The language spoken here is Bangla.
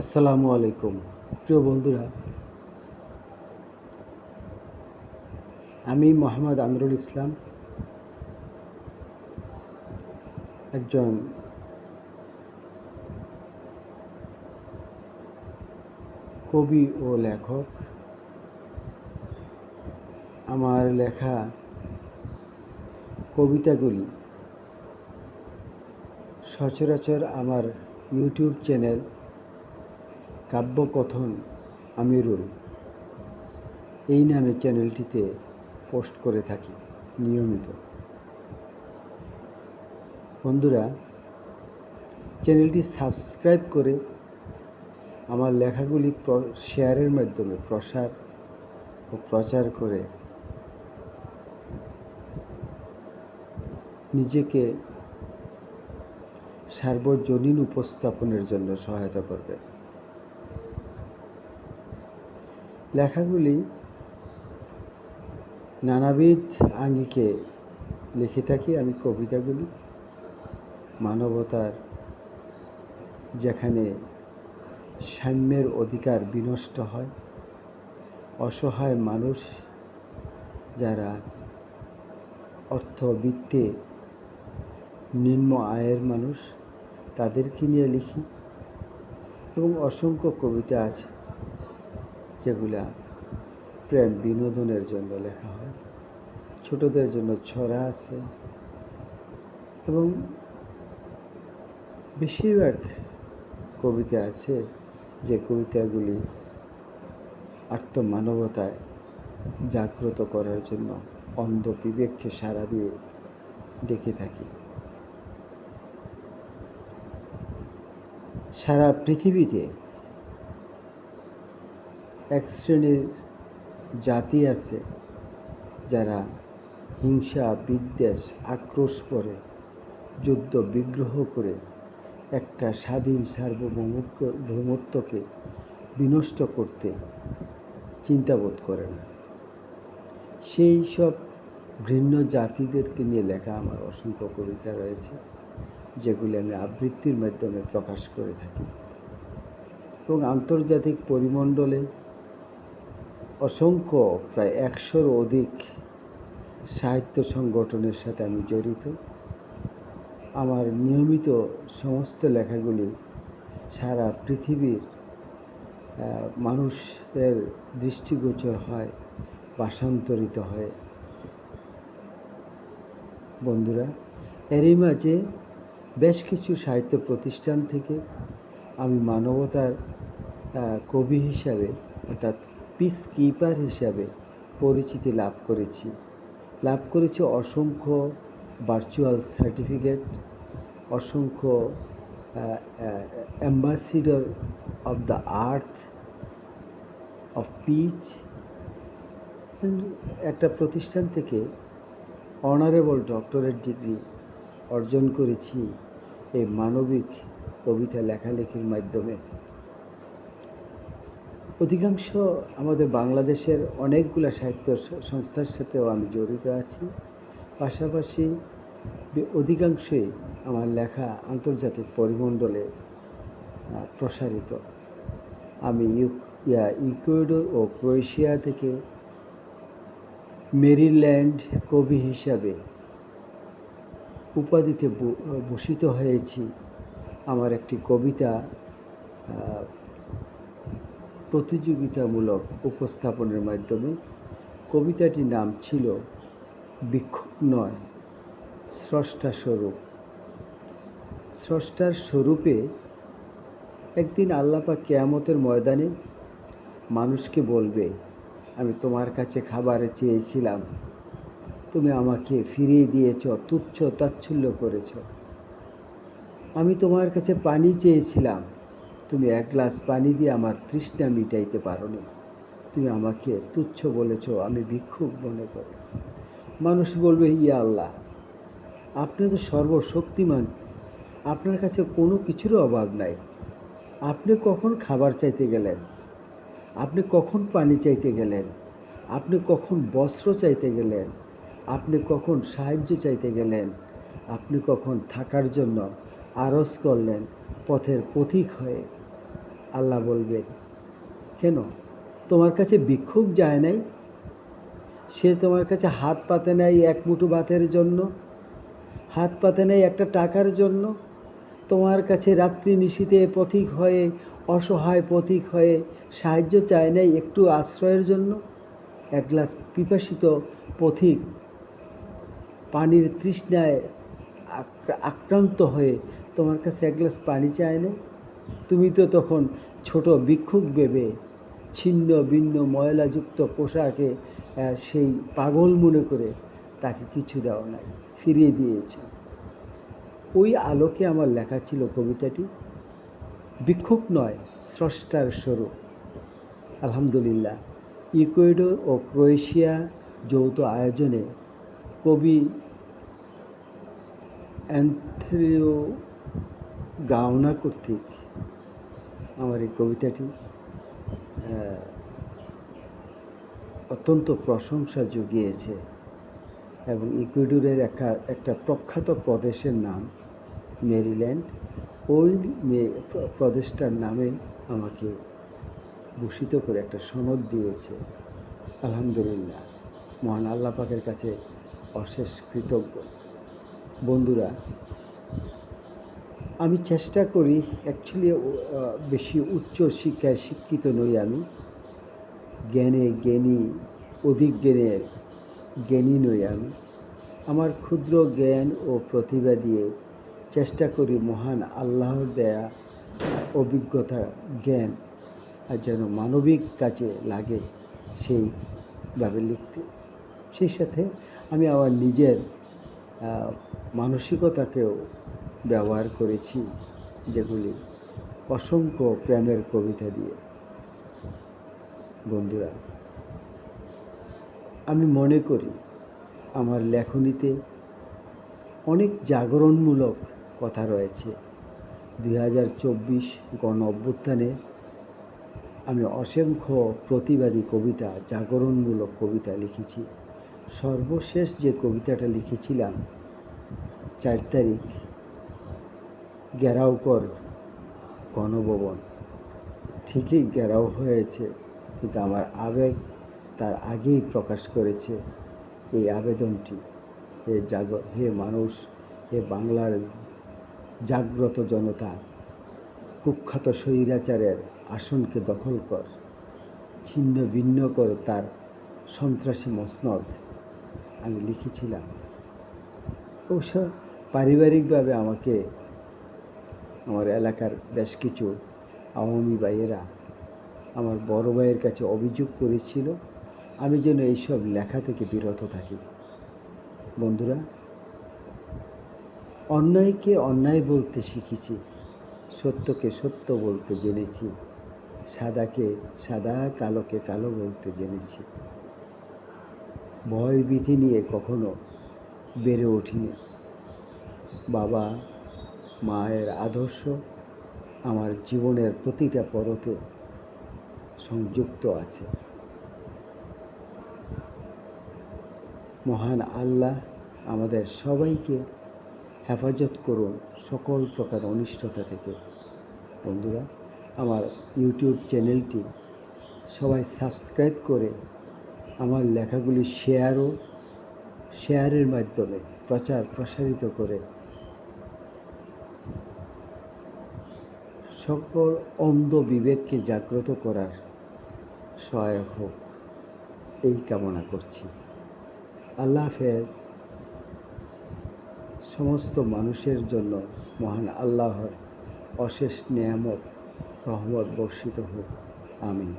আসসালামু আলাইকুম প্রিয় বন্ধুরা, আমি মোহাম্মদ আমিরুল ইসলাম, একজন কবি ও লেখক। আমার লেখা কবিতাগুলি সচরাচর আমার ইউটিউব চ্যানেল কাব্যকথন আমিরুল এই নামে চ্যানেলটিতে পোস্ট করে থাকি নিয়মিত। বন্ধুরা, চ্যানেলটি সাবস্ক্রাইব করে আমার লেখাগুলি শেয়ারের মাধ্যমে প্রসার ও প্রচার করে নিজেকে সার্বজনীন উপস্থাপনের জন্য সহায়তা করবে। লেখাগুলি নানাবিধ আঙ্গিকে লিখে থাকি। আমি কবিতাগুলি মানবতার যেখানে সাম্যের অধিকার বিনষ্ট হয়, অসহায় মানুষ যারা অর্থবিত্তে নিম্ন আয়ের মানুষ তাদেরকে নিয়ে লিখি, এবং অসংখ্য কবিতা আছে যেগুলা প্রেম বিনোদনের জন্য লেখা হয়। ছোটদের জন্য ছড়া আছে, এবং বেশিরভাগ কবিতা আছে যে কবিতাগুলি আত্মমানবতায় জাগ্রত করার জন্য অন্ধ বিবেককে সাড়া দিয়ে ডেকে থাকি। সারা পৃথিবীতে এক শ্রেণীর জাতি আছে যারা হিংসা, বিদ্বেষ, আক্রোশ করে, যুদ্ধ বিগ্রহ করে একটা স্বাধীন সার্বভৌমত্বকে বিনষ্ট করতে চিন্তাবোধ করে না। সেই সব ঘৃণ্য জাতিদেরকে নিয়ে লেখা আমার অসংখ্য কবিতা রয়েছে, যেগুলি আমি আবৃত্তির মাধ্যমে প্রকাশ করে থাকি। এবং আন্তর্জাতিক পরিমণ্ডলে অসংখ্য প্রায় 100-র অধিক সাহিত্য সংগঠনের সাথে আমি জড়িত। আমার নিয়মিত সমস্ত লেখাগুলি সারা পৃথিবীর মানুষের দৃষ্টিগোচর হয়, ভাষান্তরিত হয়। বন্ধুরা, এরই মাঝে বেশ কিছু সাহিত্য প্রতিষ্ঠান থেকে আমি মানবতার কবি হিসাবে, অর্থাৎ পিস কিপার হিসাবে পরিচিতি লাভ করেছি অসংখ্য ভার্চুয়াল সার্টিফিকেট, অসংখ্য ambassador of the earth of peace. একটা প্রতিষ্ঠান থেকে অনারেবল ডক্টরেট ডিগ্রি অর্জন করেছি এই মানবিক কবিতা লেখালেখির মাধ্যমে। অধিকাংশ আমাদের বাংলাদেশের অনেকগুলো সাহিত্য সংস্থার সাথেও আমি জড়িত আছি। পাশাপাশি অধিকাংশই আমার লেখা আন্তর্জাতিক পরিমণ্ডলে প্রসারিত। আমি ইকুয়েডর ও ক্রোয়েশিয়া থেকে মেরিল্যান্ড কবি হিসাবে উপাধিতে ভূষিত হয়েছি আমার একটি কবিতা প্রতিযোগিতামূলক উপস্থাপনের মাধ্যমে। কবিতাটির নাম ছিল বিক্ষোভ নয়, স্রষ্টা স্বরূপ। স্রষ্টার স্বরূপে একদিন আল্লাহ পাক কিয়ামতের ময়দানে মানুষকে বলবে, আমি তোমার কাছে খাবার চেয়েছিলাম, তুমি আমাকে ফিরিয়ে দিয়েছ, তুচ্ছ তাচ্ছিল্য করেছ। আমি তোমার কাছে পানি চেয়েছিলাম, তুমি এক গ্লাস পানি দিয়ে আমার তৃষ্ণা মিটাইতে পারোনি, তুমি আমাকে তুচ্ছ বলেছ, আমি ভিক্ষুক মনে করি। মানুষ বলবে, ইয়া আল্লাহ, আপনি তো সর্বশক্তিমান, আপনার কাছে কোনো কিছুর অভাব নাই, আপনি কখন খাবার চাইতে গেলেন, আপনি কখন পানি চাইতে গেলেন, আপনি কখন বস্ত্র চাইতে গেলেন, আপনি কখন সাহায্য চাইতে গেলেন, আপনি কখন থাকার জন্য আরজ করলেন পথের পথিক হয়ে। আল্লাহ বলবেন, কেন তোমার কাছে ভিক্ষুক যায় নাই? সে তোমার কাছে হাত পাতে নাই এক মুঠো ভাতের জন্য, হাত পাতে নাই একটা টাকার জন্য। তোমার কাছে রাত্রি নিশীথে পথিক হয়ে, অসহায় পথিক হয়ে সাহায্য চায় নাই একটু আশ্রয়ের জন্য। এক গ্লাস পিপাসিত পথিক পানির তৃষ্ণায় আক্রান্ত হয়ে তোমার কাছে এক গ্লাস পানি চায় না। তুমি তো তখন ছোট ভিক্ষুক ভেবে ছিন্ন ভিন্ন ময়লাযুক্ত পোশাকে সেই পাগল মনে করে তাকে কিছু দাও নাই, ফিরিয়ে দিয়েছ। ওই আলোকে আমার লেখা ছিল কবিতাটি। ভিক্ষুক নয়, স্রষ্টার স্বরূপ। আলহামদুলিল্লাহ, ইকুয়েডর ও ক্রোয়েশিয়া যৌথ আয়োজনে কবি অ্যান্থনিও গাওনা কর্তৃক আমার এই কবিতাটি অত্যন্ত প্রশংসা জুগিয়েছে এবং ইকুয়েডরের একটা প্রখ্যাত প্রদেশের নাম মেরিল্যান্ড, ওই প্রদেশটার নামে আমাকে ভূষিত করে একটা সনদ দিয়েছে। আলহামদুলিল্লাহ, মহান আল্লাহ পাকের কাছে অশেষ কৃতজ্ঞ। বন্ধুরা, আমি চেষ্টা করি, অ্যাকচুয়ালি বেশি উচ্চ শিক্ষায় শিক্ষিত নই আমি, জ্ঞানে জ্ঞানী, অধিক জ্ঞানের জ্ঞানী নই আমি। আমার ক্ষুদ্র জ্ঞান ও প্রতিভা দিয়ে চেষ্টা করি মহান আল্লাহর দেয়া অভিজ্ঞতা জ্ঞান আর যেন মানবিক কাজে লাগে সেইভাবে লিখতে। সেই সাথে আমি আমার নিজের মানসিকতাকেও ব্যবহার করেছি, যেগুলি অসংখ্য প্রেমের কবিতা দিয়ে। বন্ধুরা, আমি মনে করি আমার লেখনীতে অনেক জাগরণমূলক কথা রয়েছে। 2024 গণ অভ্যুত্থানে আমি অসংখ্য প্রতিবাদী কবিতা, জাগরণমূলক কবিতা লিখেছি। সর্বশেষ যে কবিতাটা লিখেছিলাম 4 তারিখ, ঘেরাও কর গণভবন, ঠিকই ঘেরাও হয়েছে, কিন্তু আমার আবেগ তার আগেই প্রকাশ করেছে এই আবেদনটি। হে মানুষ, হে বাংলার জাগ্রত জনতা, কুখ্যাত স্বৈরাচারের আসনকে দখল কর, ছিন্ন ভিন্ন কর তার সন্ত্রাসী মসনদ, আমি লিখেছিলাম। অবশ্য পারিবারিকভাবে আমাকে আমার এলাকার বেশ কিছু আওয়ামী ভাইয়েরা আমার বড় ভাইয়ের কাছে অভিযোগ করেছিল আমি যেন এইসব লেখা থেকে বিরত থাকি। বন্ধুরা, অন্যায়কে অন্যায় বলতে শিখেছি, সত্যকে সত্য বলতে জেনেছি, সাদাকে সাদা, কালোকে কালো বলতে জেনেছি। ভয় ভীতি নিয়ে কখনো বেড়ে উঠিনি। বাবা মায়ের আদর্শ আমার জীবনের প্রতিটা পরতে সংযুক্ত আছে। মহান আল্লাহ আমাদের সবাইকে হেফাজত করুন সকল প্রকার অনিষ্টতা থেকে। বন্ধুরা, আমার ইউটিউব চ্যানেলটি সবাই সাবস্ক্রাইব করে আমার লেখাগুলি শেয়ারের মাধ্যমে প্রসারিত করে সকল অন্ধ বিবেককে জাগ্রত করার সহায়ক হোক, এই কামনা করছি। আল্লাহ হাফেজ। সমস্ত মানুষের জন্য মহান আল্লাহর অশেষ নেয়ামত রহমত বর্ষিত হোক। আমিন।